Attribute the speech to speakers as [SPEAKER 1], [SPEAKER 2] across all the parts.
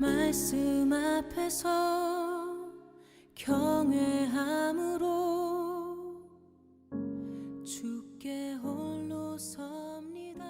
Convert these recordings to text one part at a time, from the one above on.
[SPEAKER 1] 말씀 앞에서 경외함으로 주께 홀로 섭니다.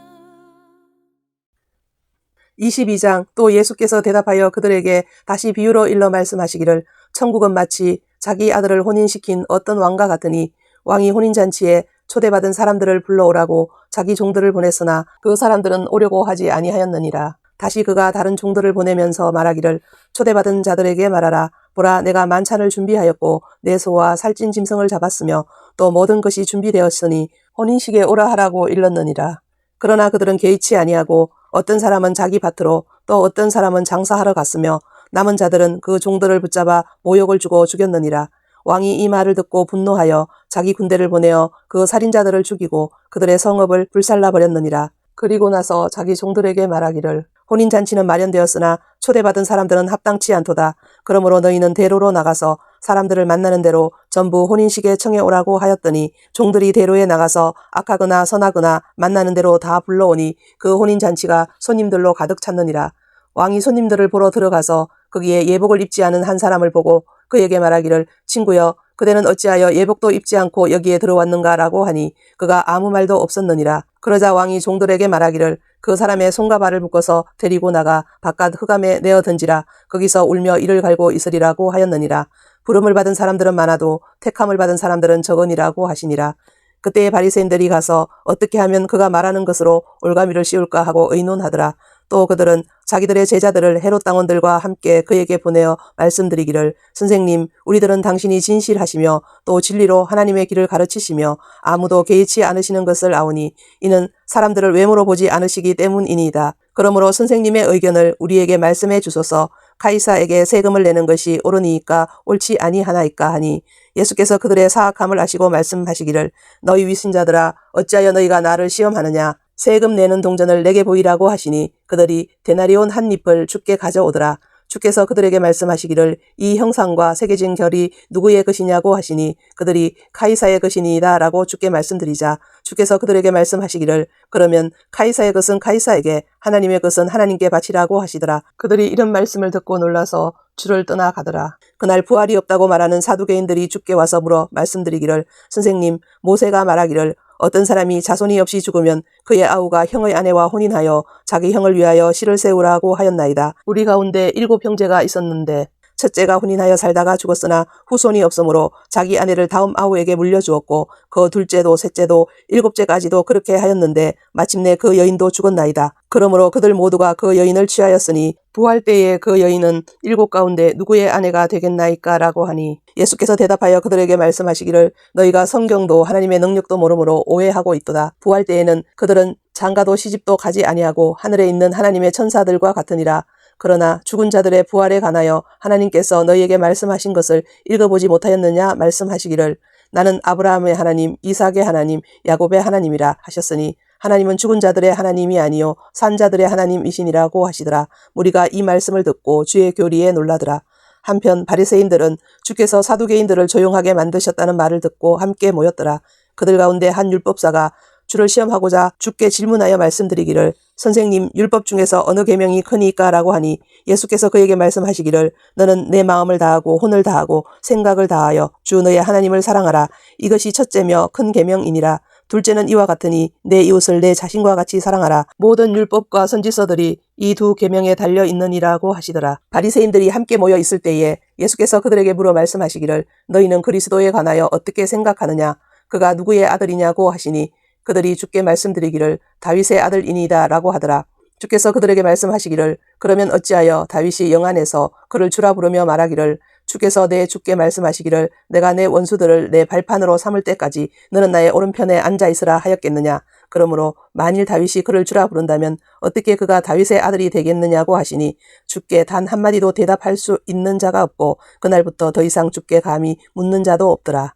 [SPEAKER 2] 22장. 또 예수께서 대답하여 그들에게 다시 비유로 일러 말씀하시기를, 천국은 마치 자기 아들을 혼인시킨 어떤 왕과 같으니, 왕이 혼인잔치에 초대받은 사람들을 불러오라고 자기 종들을 보냈으나 그 사람들은 오려고 하지 아니하였느니라. 다시 그가 다른 종들을 보내면서 말하기를, 초대받은 자들에게 말하라. 보라, 내가 만찬을 준비하였고 내 소와 살찐 짐승을 잡았으며 또 모든 것이 준비되었으니 혼인식에 오라 하라고 일렀느니라. 그러나 그들은 개의치 아니하고 어떤 사람은 자기 밭으로 또 어떤 사람은 장사하러 갔으며 남은 자들은 그 종들을 붙잡아 모욕을 주고 죽였느니라. 왕이 이 말을 듣고 분노하여 자기 군대를 보내어 그 살인자들을 죽이고 그들의 성읍을 불살라 버렸느니라. 그리고 나서 자기 종들에게 말하기를, 혼인잔치는 마련되었으나 초대받은 사람들은 합당치 않도다. 그러므로 너희는 대로로 나가서 사람들을 만나는 대로 전부 혼인식에 청해오라고 하였더니 종들이 대로에 나가서 악하거나 선하거나 만나는 대로 다 불러오니 그 혼인잔치가 손님들로 가득 찼느니라. 왕이 손님들을 보러 들어가서 거기에 예복을 입지 않은 한 사람을 보고 그에게 말하기를, 친구여, 그대는 어찌하여 예복도 입지 않고 여기에 들어왔는가 라고 하니 그가 아무 말도 없었느니라. 그러자 왕이 종들에게 말하기를, 그 사람의 손과 발을 묶어서 데리고 나가 바깥 흑암에 내어 던지라. 거기서 울며 이를 갈고 있으리라고 하였느니라. 부름을 받은 사람들은 많아도 택함을 받은 사람들은 적으니라고 하시니라. 그때의 바리새인들이 가서 어떻게 하면 그가 말하는 것으로 올가미를 씌울까 하고 의논하더라. 또 그들은 자기들의 제자들을 헤롯 당원들과 함께 그에게 보내어 말씀드리기를, 선생님, 우리들은 당신이 진실하시며 또 진리로 하나님의 길을 가르치시며 아무도 개의치 않으시는 것을 아오니 이는 사람들을 외모로 보지 않으시기 때문이니이다. 그러므로 선생님의 의견을 우리에게 말씀해 주소서. 카이사에게 세금을 내는 것이 옳으니이까 옳지 아니하나이까 하니, 예수께서 그들의 사악함을 아시고 말씀하시기를, 너희 위선자들아, 어찌하여 너희가 나를 시험하느냐. 세금 내는 동전을 내게 보이라고 하시니 그들이 데나리온 한 잎을 주께 가져오더라. 주께서 그들에게 말씀하시기를, 이 형상과 새겨진 결이 누구의 것이냐고 하시니 그들이 카이사의 것이니이다 라고 주께 말씀드리자, 주께서 그들에게 말씀하시기를, 그러면 카이사의 것은 카이사에게, 하나님의 것은 하나님께 바치라고 하시더라. 그들이 이런 말씀을 듣고 놀라서 주를 떠나가더라. 그날 부활이 없다고 말하는 사두개인들이 주께 와서 물어 말씀드리기를, 선생님, 모세가 말하기를 어떤 사람이 자손이 없이 죽으면 그의 아우가 형의 아내와 혼인하여 자기 형을 위하여 씨를 세우라고 하였나이다. 우리 가운데 7 형제가 있었는데 첫째가 혼인하여 살다가 죽었으나 후손이 없으므로 자기 아내를 다음 아우에게 물려주었고 그 둘째도 셋째도 7째까지도 그렇게 하였는데 마침내 그 여인도 죽었나이다. 그러므로 그들 모두가 그 여인을 취하였으니 부활 때에 그 여인은 7 가운데 누구의 아내가 되겠나이까 라고 하니, 예수께서 대답하여 그들에게 말씀하시기를, 너희가 성경도 하나님의 능력도 모르므로 오해하고 있도다. 부활 때에는 그들은 장가도 시집도 가지 아니하고 하늘에 있는 하나님의 천사들과 같으니라. 그러나 죽은 자들의 부활에 관하여 하나님께서 너희에게 말씀하신 것을 읽어보지 못하였느냐 말씀하시기를, 나는 아브라함의 하나님, 이삭의 하나님, 야곱의 하나님이라 하셨으니 하나님은 죽은 자들의 하나님이 아니요 산 자들의 하나님이시니라고 하시더라. 무리가 이 말씀을 듣고 주의 교리에 놀라더라. 한편 바리새인들은 주께서 사두개인들을 조용하게 만드셨다는 말을 듣고 함께 모였더라. 그들 가운데 한 율법사가 주를 시험하고자 주께 질문하여 말씀드리기를, 선생님, 율법 중에서 어느 계명이 크니까 라고 하니, 예수께서 그에게 말씀하시기를, 너는 내 마음을 다하고 혼을 다하고 생각을 다하여 주 너의 하나님을 사랑하라. 이것이 첫째며 큰 계명이니라. 둘째는 이와 같으니 내 이웃을 내 자신과 같이 사랑하라. 모든 율법과 선지서들이 이 2 계명에 달려 있느니라고 하시더라. 바리새인들이 함께 모여 있을 때에 예수께서 그들에게 물어 말씀하시기를, 너희는 그리스도에 관하여 어떻게 생각하느냐? 그가 누구의 아들이냐고 하시니 그들이 주께 말씀드리기를, 다윗의 아들이니이다 라고 하더라. 주께서 그들에게 말씀하시기를, 그러면 어찌하여 다윗이 영안에서 그를 주라 부르며 말하기를, 주께서 내 주께 말씀하시기를, 내가 내 원수들을 내 발판으로 삼을 때까지 너는 나의 오른편에 앉아 있으라 하였겠느냐. 그러므로 만일 다윗이 그를 주라 부른다면 어떻게 그가 다윗의 아들이 되겠느냐고 하시니, 주께 단 한마디도 대답할 수 있는 자가 없고 그날부터 더 이상 주께 감히 묻는 자도 없더라.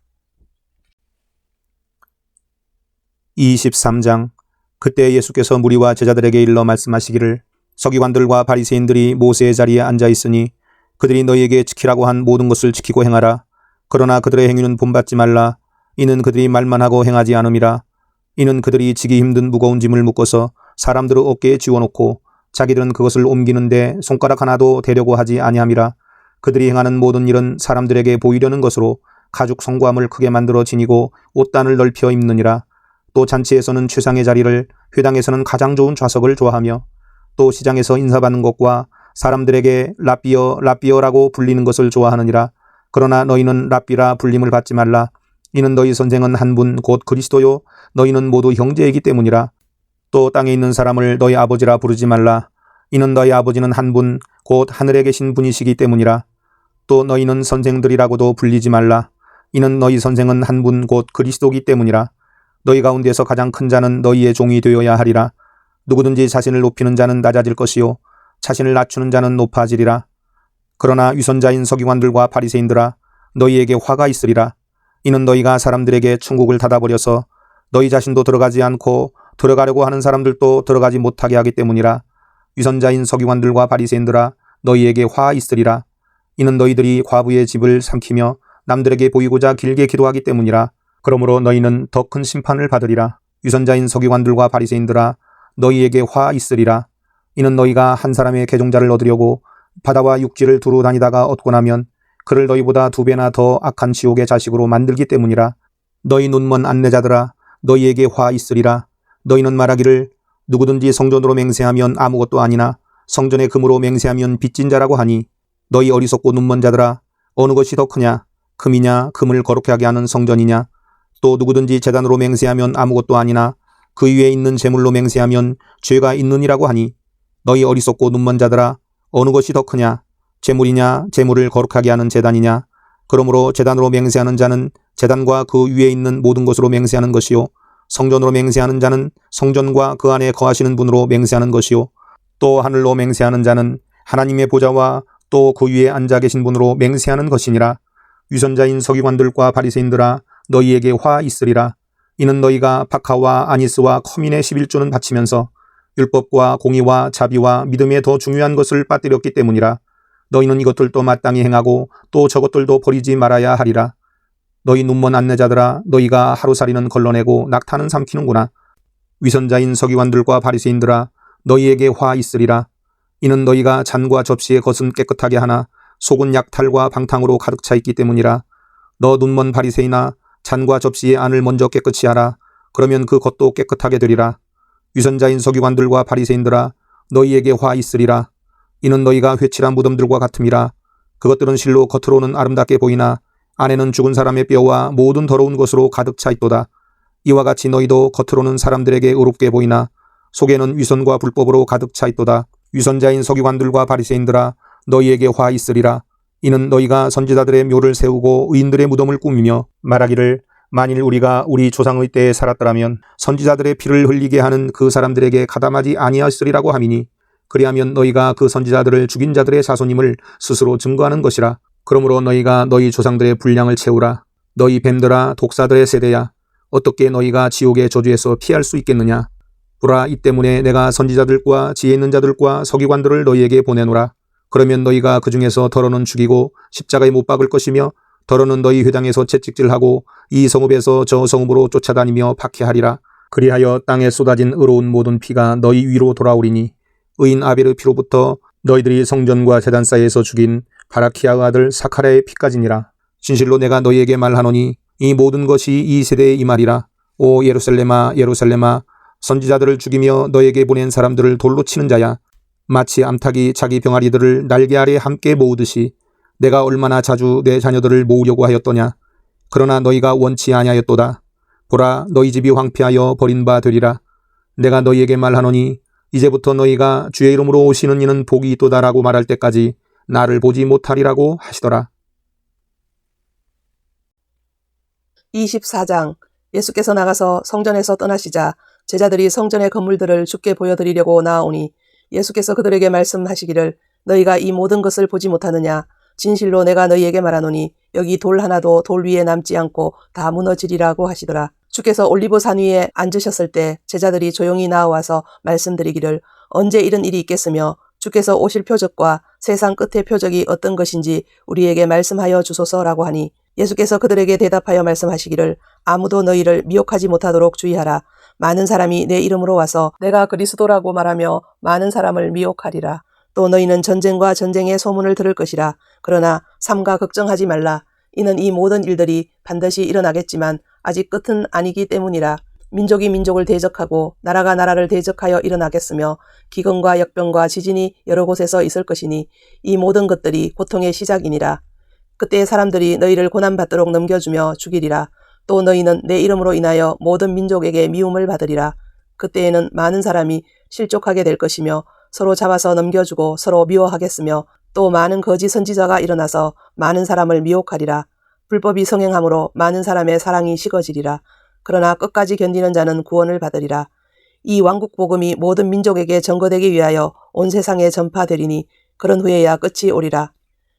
[SPEAKER 3] 23장. 그때 예수께서 무리와 제자들에게 일러 말씀하시기를, 서기관들과 바리새인들이 모세의 자리에 앉아 있으니 그들이 너희에게 지키라고 한 모든 것을 지키고 행하라. 그러나 그들의 행위는 본받지 말라. 이는 그들이 말만 하고 행하지 않음이라. 이는 그들이 지기 힘든 무거운 짐을 묶어서 사람들의 어깨에 지워놓고 자기들은 그것을 옮기는데 손가락 하나도 대려고 하지 아니함이라. 그들이 행하는 모든 일은 사람들에게 보이려는 것으로 가죽 성구함을 크게 만들어 지니고 옷단을 넓혀 입느니라. 또 잔치에서는 최상의 자리를, 회당에서는 가장 좋은 좌석을 좋아하며, 또 시장에서 인사받는 것과 사람들에게 랍비어라고 불리는 것을 좋아하느니라. 그러나 너희는 랍비라 불림을 받지 말라. 이는 너희 선생은 한 분 곧 그리스도요 너희는 모두 형제이기 때문이라. 또 땅에 있는 사람을 너희 아버지라 부르지 말라. 이는 너희 아버지는 한 분 곧 하늘에 계신 분이시기 때문이라. 또 너희는 선생들이라고도 불리지 말라. 이는 너희 선생은 한 분 곧 그리스도이기 때문이라. 너희 가운데서 가장 큰 자는 너희의 종이 되어야 하리라. 누구든지 자신을 높이는 자는 낮아질 것이요 자신을 낮추는 자는 높아지리라. 그러나 위선자인 서기관들과 바리새인들아, 너희에게 화가 있으리라. 이는 너희가 사람들에게 천국을 닫아버려서 너희 자신도 들어가지 않고 들어가려고 하는 사람들도 들어가지 못하게 하기 때문이라. 위선자인 서기관들과 바리새인들아, 너희에게 화 있으리라. 이는 너희들이 과부의 집을 삼키며 남들에게 보이고자 길게 기도하기 때문이라. 그러므로 너희는 더 큰 심판을 받으리라. 위선자인 서기관들과 바리새인들아, 너희에게 화 있으리라. 이는 너희가 한 사람의 계종자를 얻으려고 바다와 육지를 두루 다니다가 얻고 나면 그를 너희보다 2배나 더 악한 지옥의 자식으로 만들기 때문이라. 너희 눈먼 안내자들아, 너희에게 화 있으리라. 너희는 말하기를 누구든지 성전으로 맹세하면 아무것도 아니나 성전의 금으로 맹세하면 빚진 자라고 하니, 너희 어리석고 눈먼 자들아, 어느 것이 더 크냐? 금이냐? 금을 거룩하게 하게 하는 성전이냐? 또 누구든지 제단으로 맹세하면 아무것도 아니나 그 위에 있는 제물로 맹세하면 죄가 있느니라고 하니, 너희 어리석고 눈먼 자들아, 어느 것이 더 크냐? 제물이냐? 제물을 거룩하게 하는 제단이냐? 그러므로 제단으로 맹세하는 자는 제단과 그 위에 있는 모든 것으로 맹세하는 것이요, 성전으로 맹세하는 자는 성전과 그 안에 거하시는 분으로 맹세하는 것이요, 또 하늘로 맹세하는 자는 하나님의 보좌와 또 그 위에 앉아 계신 분으로 맹세하는 것이니라. 위선자인 서기관들과 바리새인들아, 너희에게 화 있으리라. 이는 너희가 박하와 아니스와 커민의 11조는 바치면서 율법과 공의와 자비와 믿음에 더 중요한 것을 빠뜨렸기 때문이라. 너희는 이것들도 마땅히 행하고 또 저것들도 버리지 말아야 하리라. 너희 눈먼 안내자들아, 너희가 하루살이는 걸러내고 낙타는 삼키는구나. 위선자인 서기관들과 바리새인들아, 너희에게 화 있으리라. 이는 너희가 잔과 접시의 겉은 깨끗하게 하나 속은 약탈과 방탕으로 가득 차 있기 때문이라. 너 눈먼 바리새인아, 잔과 접시의 안을 먼저 깨끗이 하라. 그러면 그 겉도 깨끗하게 되리라. 위선자인 서기관들과 바리새인들아, 너희에게 화 있으리라. 이는 너희가 회칠한 무덤들과 같음이라. 그것들은 실로 겉으로는 아름답게 보이나 안에는 죽은 사람의 뼈와 모든 더러운 것으로 가득 차 있도다. 이와 같이 너희도 겉으로는 사람들에게 의롭게 보이나 속에는 위선과 불법으로 가득 차 있도다. 위선자인 서기관들과 바리새인들아, 너희에게 화 있으리라. 이는 너희가 선지자들의 묘를 세우고 의인들의 무덤을 꾸미며 말하기를 만일 우리가 우리 조상의 때에 살았더라면 선지자들의 피를 흘리게 하는 그 사람들에게 가담하지 아니하였으리라고 하미니, 그리하면 너희가 그 선지자들을 죽인 자들의 자손임을 스스로 증거하는 것이라. 그러므로 너희가 너희 조상들의 분량을 채우라. 너희 뱀들아, 독사들의 세대야, 어떻게 너희가 지옥의 저주에서 피할 수 있겠느냐? 보라, 이 때문에 내가 선지자들과 지혜 있는 자들과 서기관들을 너희에게 보내노라. 그러면 너희가 그 중에서 더러는 죽이고 십자가에 못 박을 것이며 더러는 너희 회당에서 채찍질하고 이 성읍에서 저 성읍으로 쫓아다니며 박해하리라. 그리하여 땅에 쏟아진 의로운 모든 피가 너희 위로 돌아오리니, 의인 아벨의 피로부터 너희들이 성전과 제단 사이에서 죽인 바라키아의 아들 사카랴의 피까지니라. 진실로 내가 너희에게 말하노니 이 모든 것이 이 세대의 이 말이라. 오 예루살렘아, 예루살렘아, 선지자들을 죽이며 너에게 보낸 사람들을 돌로 치는 자야. 마치 암탉이 자기 병아리들을 날개 아래 함께 모으듯이 내가 얼마나 자주 내 자녀들을 모으려고 하였더냐. 그러나 너희가 원치 아니하였도다. 보라, 너희 집이 황폐하여 버린 바 되리라. 내가 너희에게 말하노니 이제부터 너희가 주의 이름으로 오시는 이는 복이 있도다라고 말할 때까지 나를 보지 못하리라고 하시더라.
[SPEAKER 2] 24장. 예수께서 나가서 성전에서 떠나시자 제자들이 성전의 건물들을 주께 보여드리려고 나아오니, 예수께서 그들에게 말씀하시기를 너희가 이 모든 것을 보지 못하느냐? 진실로 내가 너희에게 말하노니 여기 돌 하나도 돌 위에 남지 않고 다 무너지리라고 하시더라. 주께서 올리브산 위에 앉으셨을 때 제자들이 조용히 나와서 말씀드리기를 언제 이런 일이 있겠으며 주께서 오실 표적과 세상 끝의 표적이 어떤 것인지 우리에게 말씀하여 주소서라고 하니, 예수께서 그들에게 대답하여 말씀하시기를 아무도 너희를 미혹하지 못하도록 주의하라. 많은 사람이 내 이름으로 와서 내가 그리스도라고 말하며 많은 사람을 미혹하리라. 또 너희는 전쟁과 전쟁의 소문을 들을 것이라. 그러나 삼가 걱정하지 말라. 이는 이 모든 일들이 반드시 일어나겠지만 아직 끝은 아니기 때문이라. 민족이 민족을 대적하고 나라가 나라를 대적하여 일어나겠으며 기근과 역병과 지진이 여러 곳에서 있을 것이니 이 모든 것들이 고통의 시작이니라. 그때 사람들이 너희를 고난받도록 넘겨주며 죽이리라. 또 너희는 내 이름으로 인하여 모든 민족에게 미움을 받으리라. 그때에는 많은 사람이 실족하게 될 것이며 서로 잡아서 넘겨주고 서로 미워하겠으며 또 많은 거짓 선지자가 일어나서 많은 사람을 미혹하리라. 불법이 성행함으로 많은 사람의 사랑이 식어지리라. 그러나 끝까지 견디는 자는 구원을 받으리라. 이 왕국 복음이 모든 민족에게 전거되기 위하여 온 세상에 전파되리니 그런 후에야 끝이 오리라.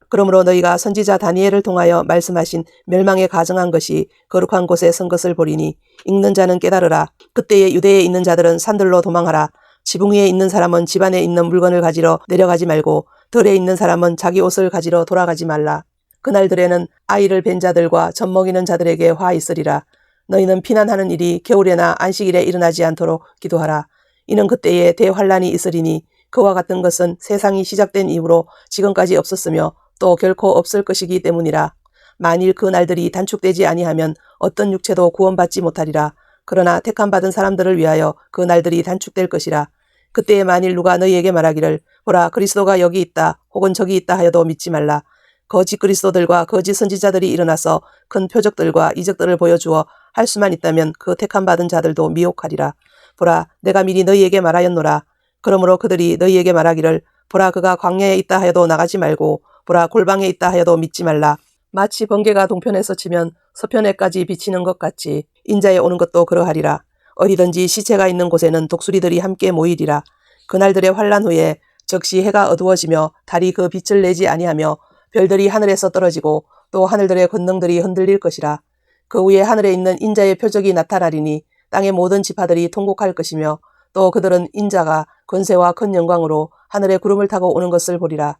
[SPEAKER 2] 그러므로 너희가 선지자 다니엘을 통하여 말씀하신 멸망에 가정한 것이 거룩한 곳에 선 것을 보리니 읽는 자는 깨달으라. 그때에 유대에 있는 자들은 산들로 도망하라. 지붕 위에 있는 사람은 집 안에 있는 물건을 가지러 내려가지 말고 들에 있는 사람은 자기 옷을 가지러 돌아가지 말라. 그날들에는 아이를 뵌 자들과 젖 먹이는 자들에게 화 있으리라. 너희는 피난하는 일이 겨울에나 안식일에 일어나지 않도록 기도하라. 이는 그때에 대환란이 있으리니 그와 같은 것은 세상이 시작된 이후로 지금까지 없었으며 또 결코 없을 것이기 때문이라. 만일 그 날들이 단축되지 아니하면 어떤 육체도 구원받지 못하리라. 그러나 택함받은 사람들을 위하여 그 날들이 단축될 것이라. 그때에 만일 누가 너희에게 말하기를 보라 그리스도가 여기 있다 혹은 저기 있다 하여도 믿지 말라. 거짓 그리스도들과 거짓 선지자들이 일어나서 큰 표적들과 이적들을 보여주어 할 수만 있다면 그 택함받은 자들도 미혹하리라. 보라 내가 미리 너희에게 말하였노라. 그러므로 그들이 너희에게 말하기를 보라 그가 광야에 있다 하여도 나가지 말고 보라 골방에 있다 하여도 믿지 말라. 마치 번개가 동편에서 치면 서편에까지 비치는 것 같이 인자에 오는 것도 그러하리라. 어디든지 시체가 있는 곳에는 독수리들이 함께 모이리라. 그날들의 환란 후에 즉시 해가 어두워지며 달이 그 빛을 내지 아니하며 별들이 하늘에서 떨어지고 또 하늘들의 권능들이 흔들릴 것이라. 그 위에 하늘에 있는 인자의 표적이 나타나리니 땅의 모든 지파들이 통곡할 것이며 또 그들은 인자가 권세와 큰 영광으로 하늘의 구름을 타고 오는 것을 보리라.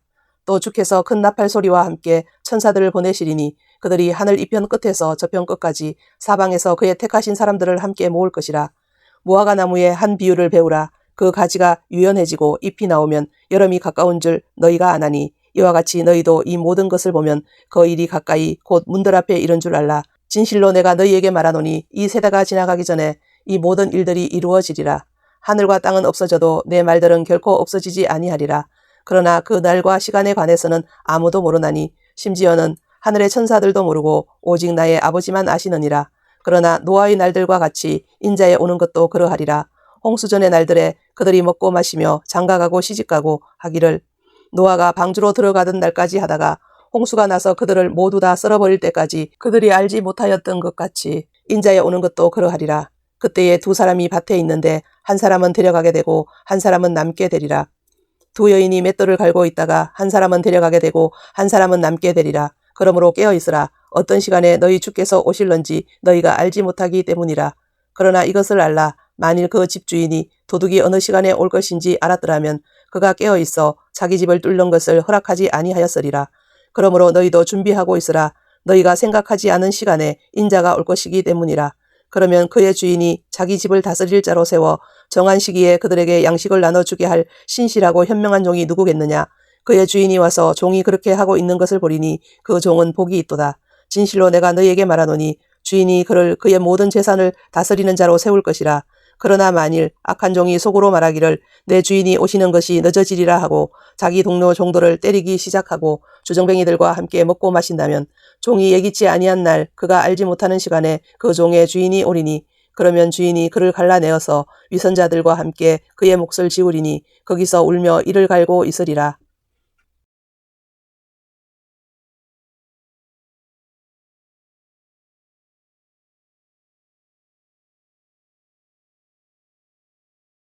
[SPEAKER 2] 또 주께서 큰 나팔 소리와 함께 천사들을 보내시리니 그들이 하늘 이편 끝에서 저편 끝까지 사방에서 그의 택하신 사람들을 함께 모을 것이라. 무화과 나무의 한 비유를 배우라. 그 가지가 유연해지고 잎이 나오면 여름이 가까운 줄 너희가 아나니 이와 같이 너희도 이 모든 것을 보면 그 일이 가까이 곧 문들 앞에 이른 줄 알라. 진실로 내가 너희에게 말하노니 이 세대가 지나가기 전에 이 모든 일들이 이루어지리라. 하늘과 땅은 없어져도 내 말들은 결코 없어지지 아니하리라. 그러나 그 날과 시간에 관해서는 아무도 모르나니 심지어는 하늘의 천사들도 모르고 오직 나의 아버지만 아시느니라. 그러나 노아의 날들과 같이 인자에 오는 것도 그러하리라. 홍수전의 날들에 그들이 먹고 마시며 장가가고 시집가고 하기를 노아가 방주로 들어가던 날까지 하다가 홍수가 나서 그들을 모두 다 썰어버릴 때까지 그들이 알지 못하였던 것 같이 인자에 오는 것도 그러하리라. 그때에 두 사람이 밭에 있는데 한 사람은 데려가게 되고 한 사람은 남게 되리라. 두 여인이 맷돌을 갈고 있다가 한 사람은 데려가게 되고 한 사람은 남게 되리라. 그러므로 깨어있으라. 어떤 시간에 너희 주께서 오실런지 너희가 알지 못하기 때문이라. 그러나 이것을 알라. 만일 그 집주인이 도둑이 어느 시간에 올 것인지 알았더라면 그가 깨어있어 자기 집을 뚫는 것을 허락하지 아니하였으리라. 그러므로 너희도 준비하고 있으라. 너희가 생각하지 않은 시간에 인자가 올 것이기 때문이라. 그러면 그의 주인이 자기 집을 다스릴 자로 세워 정한 시기에 그들에게 양식을 나눠주게 할 신실하고 현명한 종이 누구겠느냐. 그의 주인이 와서 종이 그렇게 하고 있는 것을 보리니 그 종은 복이 있도다. 진실로 내가 너희에게 말하노니 주인이 그를 그의 모든 재산을 다스리는 자로 세울 것이라. 그러나 만일 악한 종이 속으로 말하기를 내 주인이 오시는 것이 늦어지리라 하고 자기 동료 종들을 때리기 시작하고 주정뱅이들과 함께 먹고 마신다면 종이 예기치 아니한 날 그가 알지 못하는 시간에 그 종의 주인이 오리니 그러면 주인이 그를 갈라내어서 위선자들과 함께 그의 몫을 지우리니 거기서 울며 이를 갈고 있으리라.